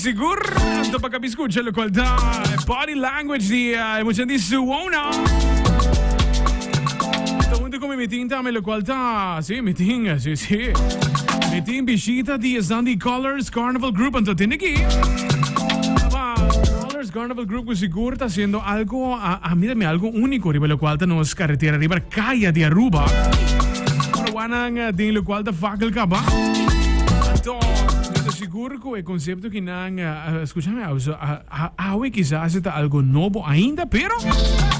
siguro ito pagkapiskucha lokal da body language di emotion di Suona. Ito come meeting tame lokal da sì meeting sì meeting bisita di Zandi Colors Carnival Group anto tinigi. Colors Carnival Group siguro está haciendo algo mírame algo único riba lo cual nos carretera riba kaya di Aruba. Wanang din lo cual da fakkel ka ba? Ito siguro ko concepto que nang escúchame awe quizás está algo nuevo ainda pero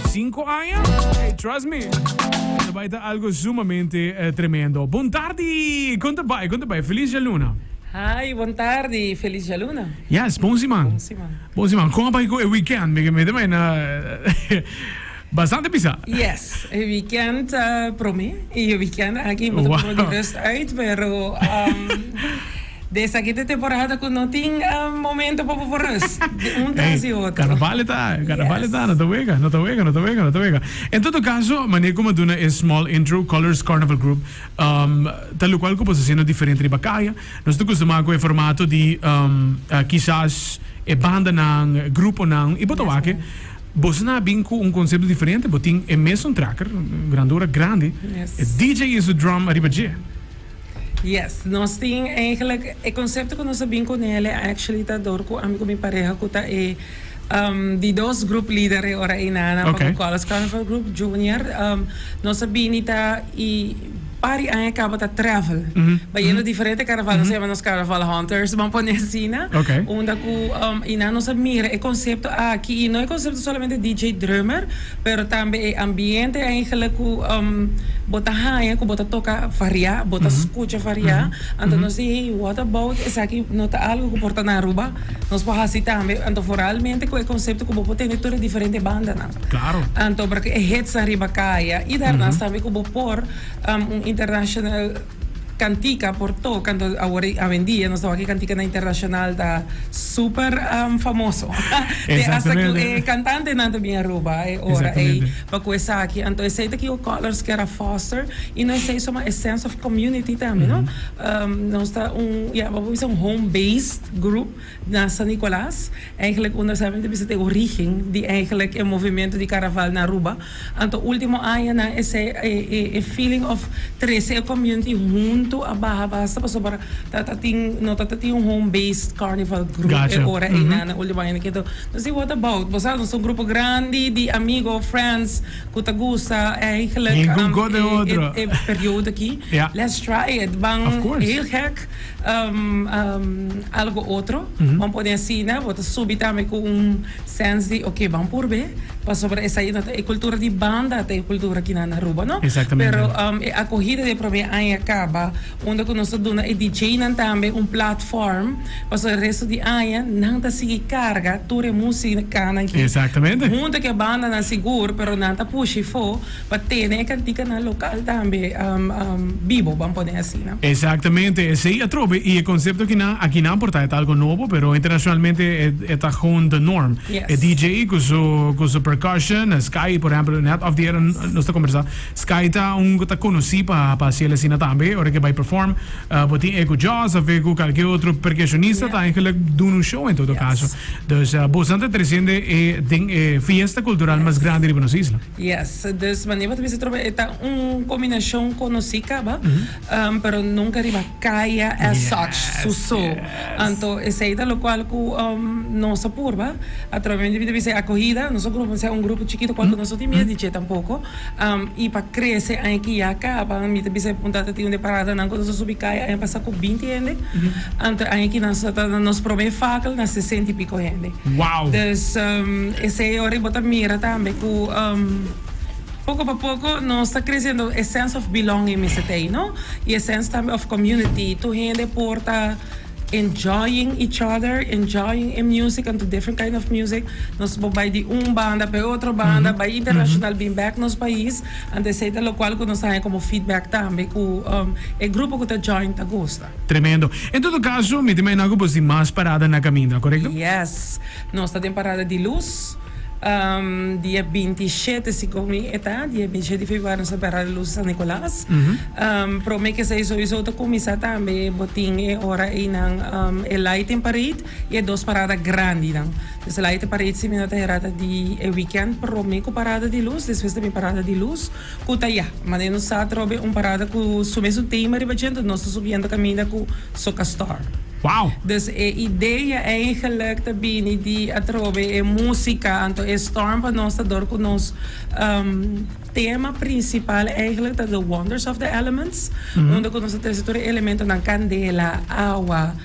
5 años hey, trust me vai estar algo sumamente tremendo. Buon tardi, conta vai feliz luna. Hi, buon tardi, feliz luna. Yes, bom simang. Como vai ko weekend? Me também na bastante pisa. Yes, el weekend promé y el weekend aquí me Wow. tomo rust uit, pero dessa aqui temporada que não tem momento para por rust, tras e outro. Carnaval está, não te vega. Em todo caso, maneira como duna é small intro Colors Carnival Group, tal qual como se sendo diferente de Bacaya, nós estamos acostumados com o formato de quizás banda ng grupo ng Ibotawake. Você não vem com conceito diferente, você tem o mesmo tracker, grandura grande, Yes. DJ is o drum arriba de. Yes, nós tem eigenlijk o conceito que nós sabemos com ele actually está door com amigo minha pareja que tá die dois group leader ora inana Okay. para Colors Carnival Group Junior nós sabemos tá e pari aan acaba ta travel. Bayelo diferente carnaval, nós chamamos carnaval hunters, vamos poner assim, né? Okay. Onda ku ina nós mira o conceito aqui e não é conceito solamente DJ drummer, pero também é ambiente eigenlijk ku bota haya, ku bota toca varia, bota escucha varia. Então nós hey, what about is aqui nota algo que porta na Aruba, nós pode também, então foralmente ku o conceito ku bota ter toda diferente banda na. Claro. Então porque é hits arriba caia e daarna também ku por international cantica por todo quando agora vendia nós estamos aqui cantica na internacional da super famoso hasta que cantante na também Aruba ora para começar aqui então sei que o Colors que era foster e nós sei só uma sense of community também não nós está vamos um home based group na San Nicolás eigenlijk onder samen de origem de eigenlijk o movimento de carnaval na Aruba então último ano na esse feeling of trazer a community junto a Baja basta pa sobra tatating home-based carnival group Gotcha. ora na última ano que não sei what about basta nós grupo grande de amigo friends kutagusa eigenlijk período aqui let's try it bang heel gek algo outro vamos poder assim né bota subitamente com sense de okay vamos por bem para sobre essa aí a cultura de banda até a cultura aqui na Aruba não pero a corrida de problema aí acaba onde que nós estamos é DJ também platform para o resto de ano não tá seguir carga toda música aqui exatamente onde que a banda não segura pero não tá push for para ter né cantica na local também vivo vamos poder assim não exatamente sim a trobe e o conceito que aqui na porta é algo novo pero internacionalmente está com the norm Yes. DJ com su percussion Sky por exemplo net of the year nós está conversando Sky tá tá conhecido para ser assim também hora que vai perform botin eco jazz ou com qualquer outro percussionista tá eigenlijk doen show em todo caso dus bastante interessante e fiesta cultural mais grande de Buenos Aires. Yes, dus wanneer wat we trouwen é combinação conhecida, pero nunca riba caia as such so. Então essa é lo qual ku nossa purba através de vida acolhida, nosso grupo é grupo chiquito quando nós temos DJ tampouco e para crescer aqui acaba me te puntada tem de parada não quando nós subir caia é passar com 20 gente. Então aqui nós prove facal na 60 e pico gente. Wow. Dus essa é hora bota mira também ku pouco a pouco nós está crescendo a sense of belonging me setei, não? E a sense também of community, tu gente porta enjoying each other, enjoying a music and to different kind of music. Nós vai de banda para outra banda, vai international being back nos país, and sei da local que nós temos como feedback também com o grupo que tá join tá gosta. Tremendo. Em todo caso, me também não gosto de mais parada na caminho, correto? Yes, nós tá tem parada de luz. dia 27 si kami eta, dia 27 de februário sa Parada de Luz San Nicolás. Prome que sa sowieso to kumisa tambe boting e ora inang e lighting parade e dos parada grande nang. Dus lighting parade si minata herata di e weekend prome ko parada de luz, después também parada de luz. Kutaya, mas no sábado parada com o mesmo tema de gente, nós estamos subindo caminho com Sokastar. Wauw. Dus ideia eigenlijk te binnen die atrobe música, então storm para nós door com nos tema principal eigenlijk dat the wonders of the elements, onde com nosso terceiro elemento na candela, água,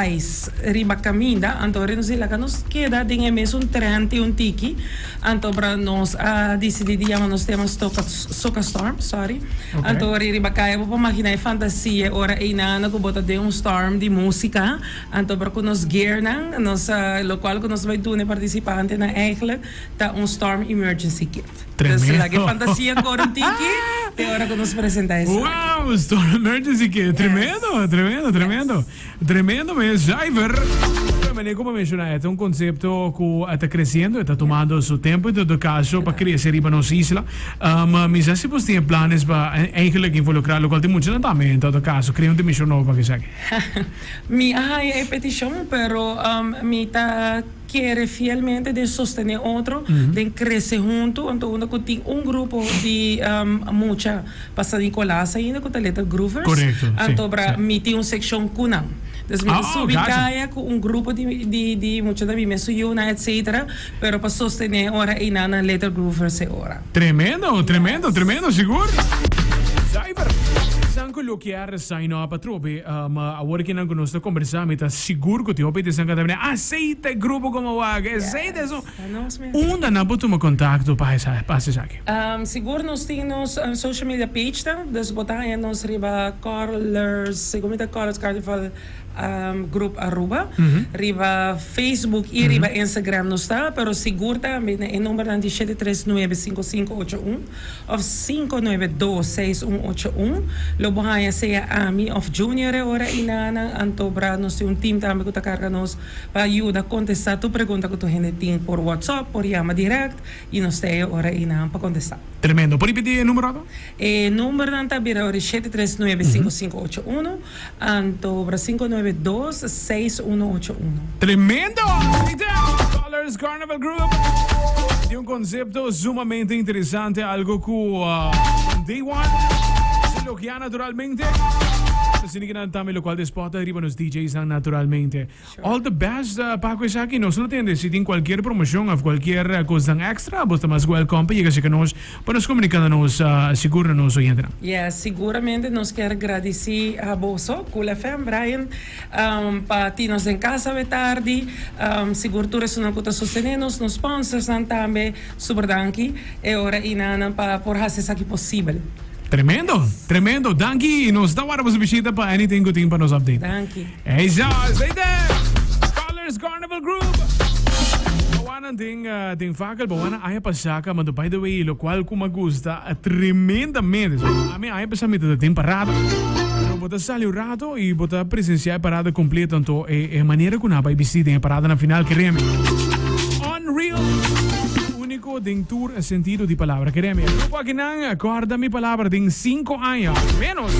ice, riba caminda, então nos ila que nos queda dinhe mesmo trente tiki, então para nós decidir chamar nos temas Soca Storm, sorry, então riba kaya po imaginar fantasia ora ina na kubota de storm de música, então para que nos gear nang, nos local que nos vai doen participante na eigenlijk ta storm emergency kit. Tremendo. Dus lagi fantasia com tiki, te ora que nos presenta isso. Wow, storm emergency kit, tremendo, tremendo, tremendo. Tremendo mesmo, Jaiver. Como mencioné, este es un concepto que está creciendo, está tomando su tiempo en todo caso para crecer en las islas. Mis así tienen planes para eigenlijk involucrarlo, cual tiene mucho también en todo caso. Creo una misión nueva para que saque. Mi hay petición, pero mi ta quiere fielmente de sostener otro, de crecer junto, entonces un grupo de mucha pasa Nicolás ainda con taleta Groovers. Correcto. Entonces mi tiene una sección kunang. Dus met subicaya com grupo de mucho de me suyuna etcétera, pero para sostener ahora inana letter Groovers ora. Tremendo, tremendo, tremendo, seguro. Cyber. Sanko lokiar sign up atrobe agora que não conosco conversar, mas tá seguro que te opete sanka também aceita grupo como vaga, aceita isso. Onde não boto meu contato para essa aqui? Seguro nós temos social media page tá, dus botar aí nós riba Carlers, segundo Carlers Carnival grupo Aruba, riba Facebook e riba Instagram não está, pero seguro também é número de 739-5581 ou 592-6181. Lobo haya seja Ami of Junior ora inana antobra nós temos team também que tá carga nós para ajudar a contestar tu pergunta que tu gente tem por WhatsApp, por chama direct e nós tem ora inana para contestar. Tremendo. Pode repetir o número? O número não tá vira ora 739-5581 antobra 592-6181. Tremendo! Colors Carnival Group tem concepto sumamente interessante, algo que Day One lo que naturalmente también lo cual despota arriba los DJs naturalmente. Sure. All the best Paco Isaki, no solo tiene si tienen cualquier promoción o cualquier cosa extra, vos estás welcome para llegar a nos para nos comunicarnos seguro nos oyentes. Yeah, seguramente nos quer agradecer a Boso, Cool FM, Brian, para ti nos en casa de tarde, seguro tu resuna que sostenernos, nos sponsors também, super danki, e ora inana para por hacer aqui possível. Tremendo, tremendo. Danke. Nos dá uma visita para anything que tem para nos update. Danke. É isso. Stay there. Colors Carnival Group. Bawanan tem fakel, bawanan ayaw pasaka, mas by the way, lo qual que me gusta tremendamente. A mim ayaw pasamento da temporada. Pero bota sali o rato e bota presenciar a parada completa, então é maneira que não vai visitar a parada na final que reme. Unreal. Ding tour sentido de palavra. Queremos. Grupo aqui não acorda minha palavra. Tem 5 anos. Menos.